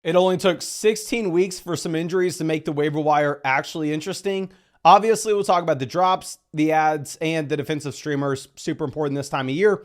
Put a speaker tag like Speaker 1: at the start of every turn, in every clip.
Speaker 1: It only took 16 weeks for some injuries to make the waiver wire actually interesting. Obviously, we'll talk about the drops, the ads, and the defensive streamers. Super important this time of year.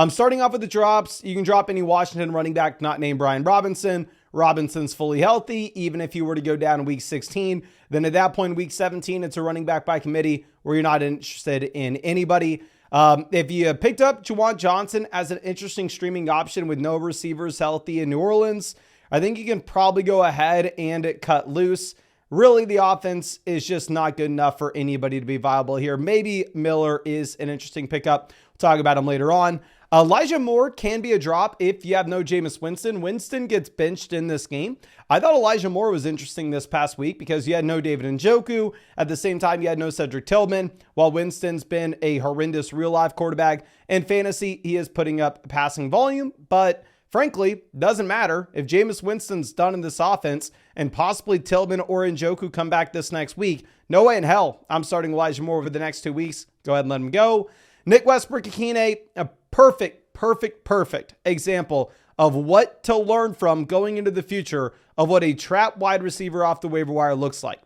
Speaker 1: Starting off with the drops, you can drop any Washington running back not named Brian Robinson. Robinson's fully healthy. Even if you were to go down in week 16, then at that point, week 17, it's a running back by committee where you're not interested in anybody. If you picked up Juwan Johnson as an interesting streaming option with no receivers healthy in New Orleans, I think you can probably go ahead and cut loose. Really, the offense is just not good enough for anybody to be viable here. Maybe Miller is an interesting pickup. We'll talk about him later on. Elijah Moore can be a drop if you have no Jameis Winston. Winston gets benched in this game. I thought Elijah Moore was interesting this past week because you had no David Njoku. At the same time, you had no Cedric Tillman. While Winston's been a horrendous real-life quarterback, in fantasy, he is putting up passing volume, but frankly, doesn't matter. If Jameis Winston's done in this offense and possibly Tillman or Njoku come back this next week, no way in hell I'm starting Elijah Moore over the next 2 weeks. Go ahead and let him go. Nick Westbrook-Ikhine, a perfect example of what to learn from going into the future of what a trap wide receiver off the waiver wire looks like.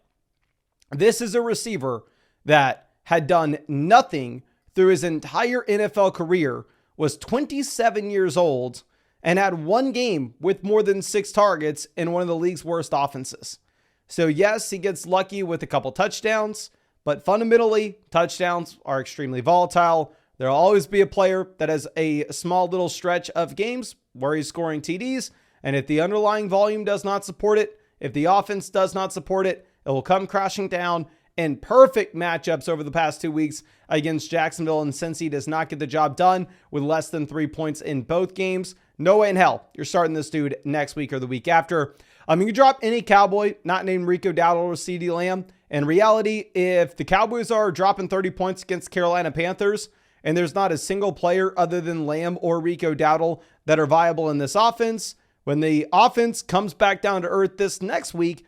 Speaker 1: This is a receiver that had done nothing through his entire NFL career, was 27 years old, and had one game with more than 6 targets in one of the league's worst offenses. So yes, he gets lucky with a couple touchdowns, but fundamentally, touchdowns are extremely volatile. There'll always be a player that has a small little stretch of games where he's scoring TDs, and if the underlying volume does not support it, if the offense does not support it, it will come crashing down. In perfect matchups over the past 2 weeks against Jacksonville, and since he does not get the job done with less than 3 points in both games, no way in hell you're starting this dude next week or the week after. You can drop any Cowboy not named Rico Dowdle or CeeDee Lamb. In reality, if the Cowboys are dropping 30 points against Carolina Panthers and there's not a single player other than Lamb or Rico Dowdle that are viable in this offense, when the offense comes back down to earth this next week,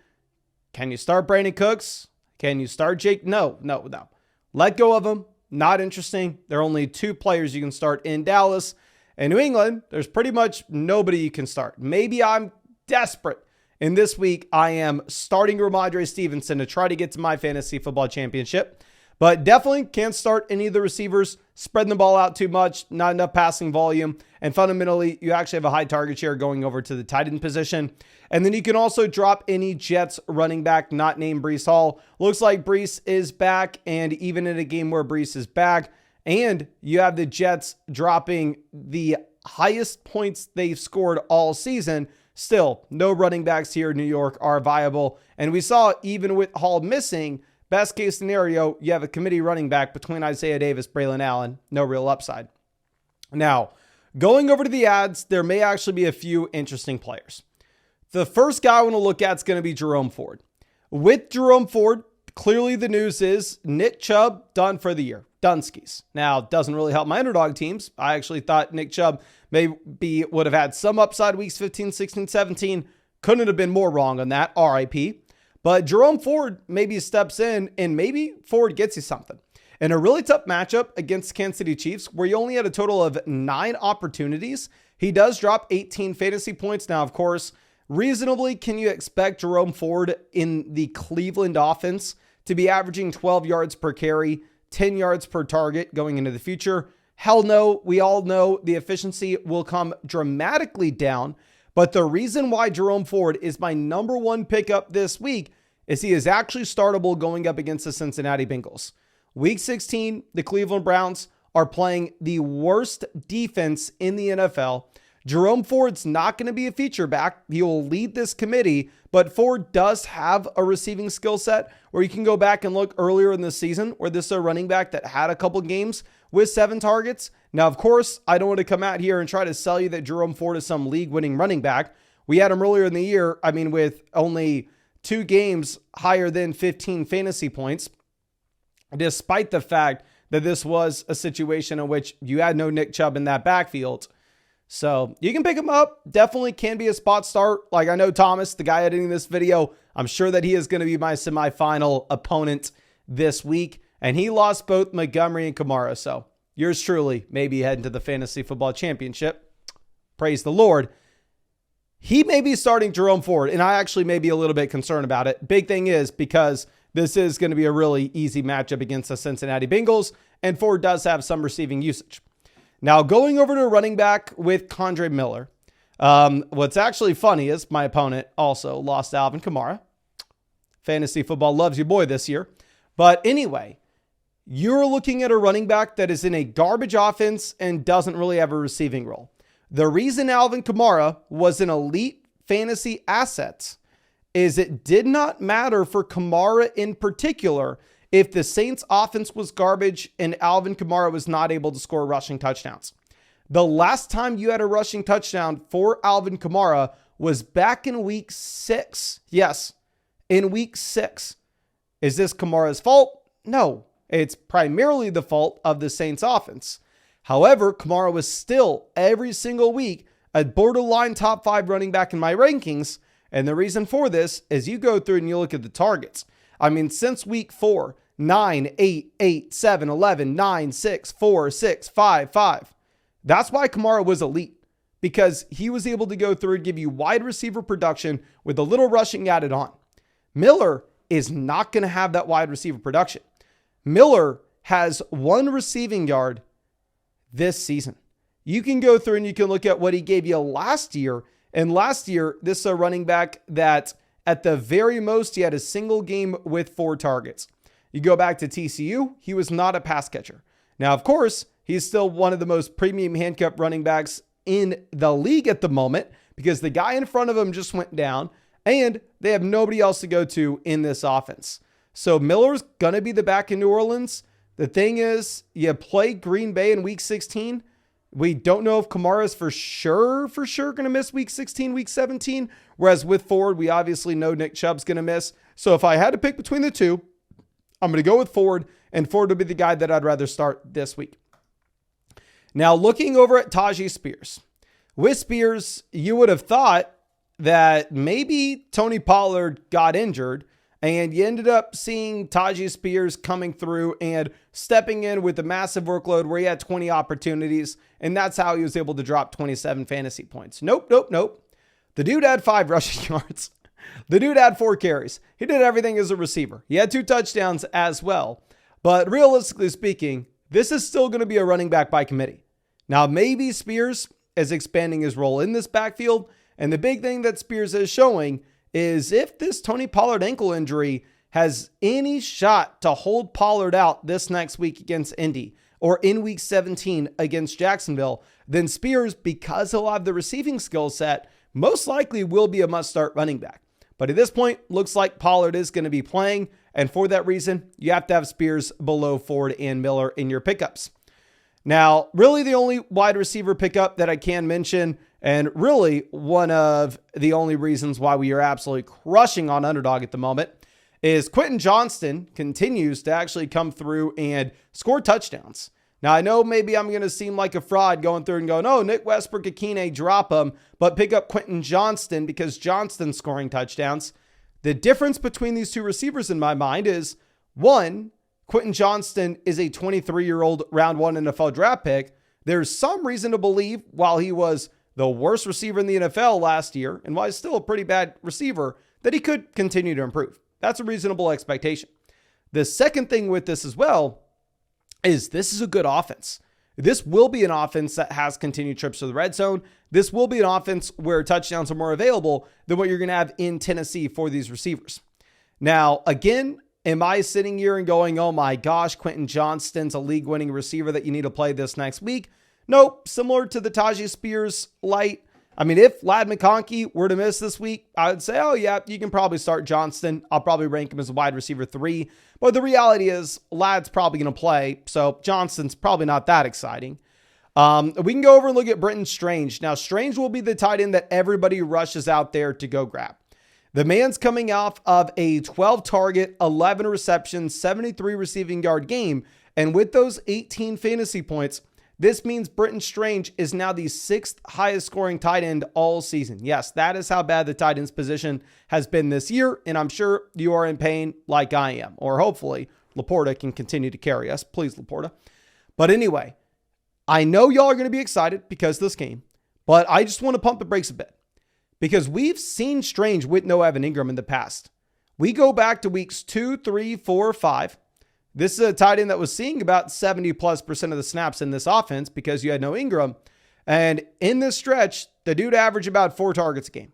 Speaker 1: can you start Brandon Cooks? Can you start Jake? No. Let go of them. Not interesting. There are only 2 players you can start in Dallas. In New England, there's pretty much nobody you can start. Maybe I'm desperate. And this week, I am starting Ramondre Stevenson to try to get to my fantasy football championship. But definitely can't start any of the receivers, spreading the ball out too much, not enough passing volume. And fundamentally, you actually have a high target share going over to the tight end position. And then you can also drop any Jets running back not named Breece Hall. Looks like Breece is back. And even in a game where Breece is back, and you have the Jets dropping the highest points they've scored all season, still, no running backs here in New York are viable. And we saw even with Hall missing, best case scenario, you have a committee running back between Isaiah Davis, Braylon Allen, no real upside. Now, going over to the ads, there may actually be a few interesting players. The first guy I want to look at is going to be Jerome Ford. With Jerome Ford, clearly the news is Nick Chubb done for the year. Dunskies. Now, doesn't really help my underdog teams. I actually thought Nick Chubb would have had some upside weeks 15, 16, 17. Couldn't have been more wrong on that. RIP. But Jerome Ford maybe steps in and maybe Ford gets you something. In a really tough matchup against Kansas City Chiefs, where you only had a total of 9 opportunities, he does drop 18 fantasy points. Now, of course, reasonably, can you expect Jerome Ford in the Cleveland offense to be averaging 12 yards per carry, 10 yards per target going into the future? Hell no. We all know the efficiency will come dramatically down. But the reason why Jerome Ford is my number 1 pickup this week is he is actually startable going up against the Cincinnati Bengals. Week 16, the Cleveland Browns are playing the worst defense in the NFL. Jerome Ford's not going to be a feature back. He will lead this committee, but Ford does have a receiving skill set where you can go back and look earlier in the season where this is a running back that had a couple games with 7 targets. Now, of course, I don't want to come out here and try to sell you that Jerome Ford is some league-winning running back. We had him earlier in the year, with only 2 games higher than 15 fantasy points, despite the fact that this was a situation in which you had no Nick Chubb in that backfield. So you can pick him up. Definitely can be a spot start. Like I know Thomas, the guy editing this video, I'm sure that he is going to be my semifinal opponent this week. And he lost both Montgomery and Kamara. So yours truly may be heading to the fantasy football championship. Praise the Lord. He may be starting Jerome Ford, and I actually may be a little bit concerned about it. Big thing is because this is going to be a really easy matchup against the Cincinnati Bengals, and Ford does have some receiving usage. Now, going over to a running back with Kendre Miller. What's actually funny is my opponent also lost Alvin Kamara. Fantasy football loves you boy this year. But anyway, you're looking at a running back that is in a garbage offense and doesn't really have a receiving role. The reason Alvin Kamara was an elite fantasy asset is it did not matter for Kamara in particular if the Saints offense was garbage and Alvin Kamara was not able to score rushing touchdowns. The last time you had a rushing touchdown for Alvin Kamara was back in week 6. Yes, in week 6. Is this Kamara's fault? No, it's primarily the fault of the Saints offense. However, Kamara was still every single week a borderline top 5 running back in my rankings. And the reason for this is you go through and you look at the targets. I mean, since week 4, 9, 8, 8, 7, 11, 9, 6, 4, 6, 5, 5. That's why Kamara was elite, because he was able to go through and give you wide receiver production with a little rushing added on. Miller is not going to have that wide receiver production. Miller has 1 receiving yard this season. You can go through and you can look at what he gave you last year. And last year, this is a running back that at the very most, he had a single game with 4 targets. You go back to TCU, he was not a pass catcher. Now, of course, he's still one of the most premium handcuff running backs in the league at the moment because the guy in front of him just went down and they have nobody else to go to in this offense. So Miller's going to be the back in New Orleans. The thing is, you play Green Bay in week 16. We don't know if Kamara is for sure going to miss week 16, week 17. Whereas with Ford, we obviously know Nick Chubb's going to miss. So if I had to pick between the two, I'm going to go with Ford, and Ford would be the guy that I'd rather start this week. Now, looking over at Tajee Spears. With Spears, you would have thought that maybe Tony Pollard got injured, and you ended up seeing Tajee Spears coming through and stepping in with a massive workload where he had 20 opportunities, and that's how he was able to drop 27 fantasy points. Nope. The dude had 5 rushing yards. The dude had 4 carries. He did everything as a receiver. He had 2 touchdowns as well. But realistically speaking, this is still going to be a running back by committee. Now, maybe Spears is expanding his role in this backfield, and the big thing that Spears is showing is if this Tony Pollard ankle injury has any shot to hold Pollard out this next week against Indy or in week 17 against Jacksonville, then Spears, because he'll have the receiving skill set, most likely will be a must-start running back. But at this point, looks like Pollard is going to be playing, and for that reason, you have to have Spears below Ford and Miller in your pickups. Now, really the only wide receiver pickup that I can mention, and really one of the only reasons why we are absolutely crushing on Underdog at the moment, is Quentin Johnston continues to actually come through and score touchdowns. Now, I know maybe I'm going to seem like a fraud going through and going, oh, Nick Westbrook, Akine, drop him, but pick up Quentin Johnston because Johnston's scoring touchdowns. The difference between these two receivers in my mind is, one, Quentin Johnston is a 23-year-old round 1 NFL draft pick. There's some reason to believe while he was the worst receiver in the NFL last year, and while he's still a pretty bad receiver, that he could continue to improve. That's a reasonable expectation. The second thing with this as well is this is a good offense. This will be an offense that has continued trips to the red zone. This will be an offense where touchdowns are more available than what you're going to have in Tennessee for these receivers. Now, again, am I sitting here and going, oh my gosh, Quentin Johnston's a league-winning receiver that you need to play this next week? Nope. Similar to the Tajee Spears light. I mean, if Ladd McConkey were to miss this week, I would say, oh yeah, you can probably start Johnston. I'll probably rank him as a wide receiver 3. But the reality is Ladd's probably going to play. So Johnston's probably not that exciting. We can go over and look at Brenton Strange. Now, Strange will be the tight end that everybody rushes out there to go grab. The man's coming off of a 12 target, 11 reception, 73 receiving yard game. And with those 18 fantasy points, this means Brenton Strange is now the 6th highest scoring tight end all season. Yes, that is how bad the tight end's position has been this year. And I'm sure you are in pain like I am, or hopefully Laporta can continue to carry us. Please, Laporta. But anyway, I know y'all are going to be excited because of this game, but I just want to pump the brakes a bit. because we've seen Strange with no Evan Ingram in the past. We go back to weeks 2, 3, 4, 5. This is a tight end that was seeing about 70+% of the snaps in this offense because you had no Ingram. And in this stretch, the dude averaged about 4 targets a game.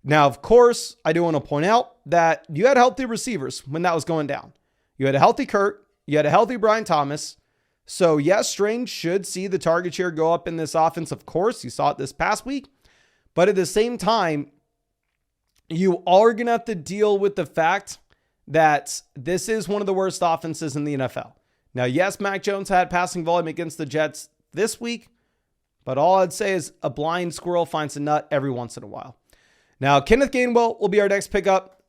Speaker 1: Now, of course, I do want to point out that you had healthy receivers when that was going down. You had a healthy Kurt. You had a healthy Brian Thomas. So yes, Strange should see the target share go up in this offense. Of course, you saw it this past week. But at the same time, you are going to have to deal with the fact that this is one of the worst offenses in the NFL. Now, yes, Mac Jones had passing volume against the Jets this week, but all I'd say is a blind squirrel finds a nut every once in a while. Now, Kenneth Gainwell will be our next pickup.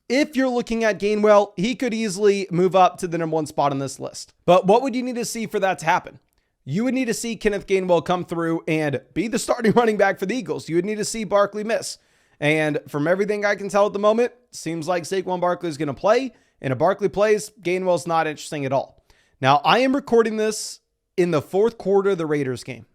Speaker 1: If you're looking at Gainwell, he could easily move up to the number 1 spot on this list. But what would you need to see for that to happen? You would need to see Kenneth Gainwell come through and be the starting running back for the Eagles. You would need to see Barkley miss. And from everything I can tell at the moment, seems like Saquon Barkley is going to play. And if Barkley plays, Gainwell's not interesting at all. Now, I am recording this in the 4th quarter of the Raiders game.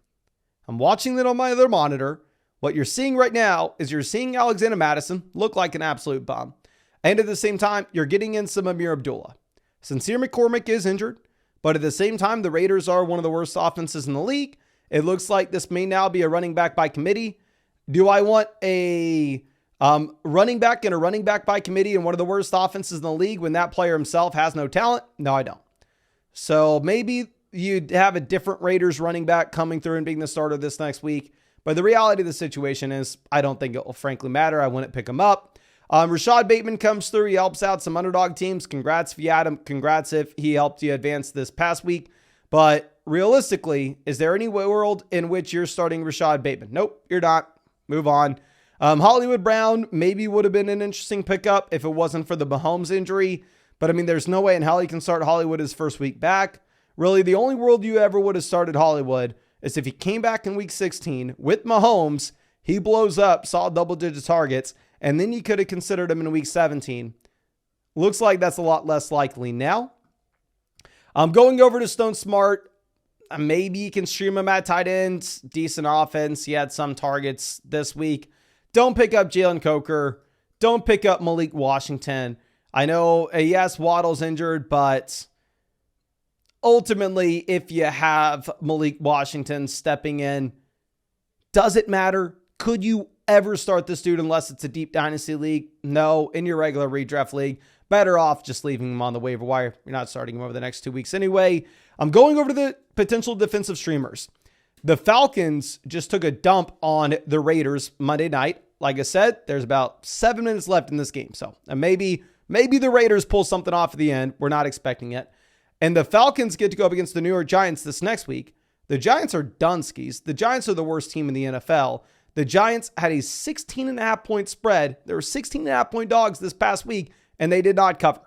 Speaker 1: I'm watching it on my other monitor. What you're seeing right now is you're seeing Alexander Madison look like an absolute bomb. And at the same time, you're getting in some Amir Abdullah. Sincere McCormick is injured, but at the same time, the Raiders are one of the worst offenses in the league. It looks like this may now be a running back by committee. Do I want a running back and a running back by committee in one of the worst offenses in the league when that player himself has no talent? No, I don't. So maybe you'd have a different Raiders running back coming through and being the starter this next week. But the reality of the situation is I don't think it will frankly matter. I wouldn't pick him up. Rashad Bateman comes through. He helps out some underdog teams. Congrats if you had him. Congrats if he helped you advance this past week. But realistically, is there any world in which you're starting Rashad Bateman? Nope, you're not. Move on. Hollywood Brown maybe would have been an interesting pickup if it wasn't for the Mahomes injury. But I mean, there's no way in hell you can start Hollywood his first week back. Really, the only world you ever would have started Hollywood is if he came back in week 16 with Mahomes, he blows up, saw double-digit targets, and then you could have considered him in week 17. Looks like that's a lot less likely now. I'm going over to Stone Smart. Maybe you can stream him at tight end. Decent offense. He had some targets this week. Don't pick up Jalen Coker. Don't pick up Malik Washington. I know, yes, Waddle's injured, but ultimately, if you have Malik Washington stepping in, does it matter? Could you ever start this dude unless it's a deep dynasty league? No. In your regular redraft league, better off just leaving him on the waiver wire. You're not starting him over the next 2 weeks anyway. I'm going over to the potential defensive streamers. The Falcons just took a dump on the Raiders Monday night. Like I said, there's about 7 minutes left in this game. So maybe the Raiders pull something off at the end. We're not expecting it. And the Falcons get to go up against the New York Giants this next week. The Giants are dunskies. The Giants are the worst team in the NFL. The Giants had a 16.5 point spread. There were 16.5 point dogs this past week, and they did not cover.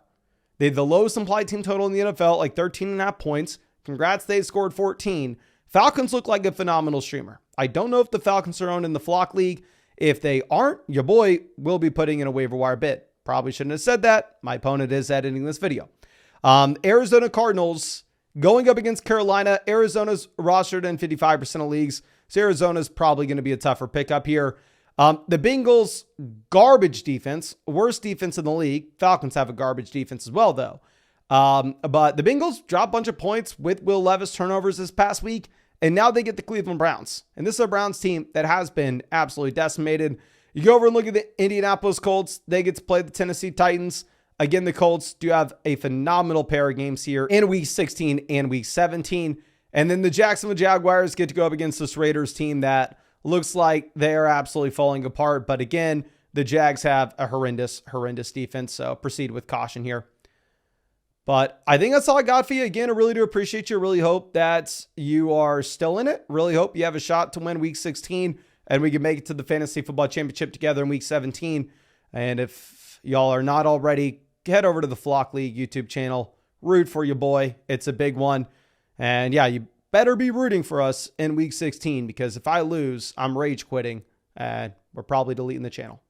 Speaker 1: They had the lowest implied team total in the NFL, like 13.5 points. Congrats, they scored 14. Falcons look like a phenomenal streamer. I don't know if the Falcons are owned in the Flock League. If they aren't, your boy will be putting in a waiver wire bid. Probably shouldn't have said that. My opponent is editing this video. Arizona Cardinals going up against Carolina. Arizona's rostered in 55% of leagues, so Arizona's probably going to be a tougher pickup here. The Bengals, garbage defense, worst defense in the league. Falcons have a garbage defense as well, though. But the Bengals dropped a bunch of points with Will Levis turnovers this past week, and now they get the Cleveland Browns. And this is a Browns team that has been absolutely decimated. You go over and look at the Indianapolis Colts. They get to play the Tennessee Titans. Again, the Colts do have a phenomenal pair of games here in week 16 and week 17. And then the Jacksonville Jaguars get to go up against this Raiders team that looks like they are absolutely falling apart. But again, the Jags have a horrendous defense. So proceed with caution here. But I think that's all I got for you. Again, I really do appreciate you. Really hope that you are still in it. Really hope you have a shot to win week 16 and we can make it to the Fantasy Football Championship together in week 17. And if y'all are not already, head over to the Flock League YouTube channel. Root for your boy. It's a big one. And yeah, you better be rooting for us in week 16 because if I lose, I'm rage quitting and we're probably deleting the channel.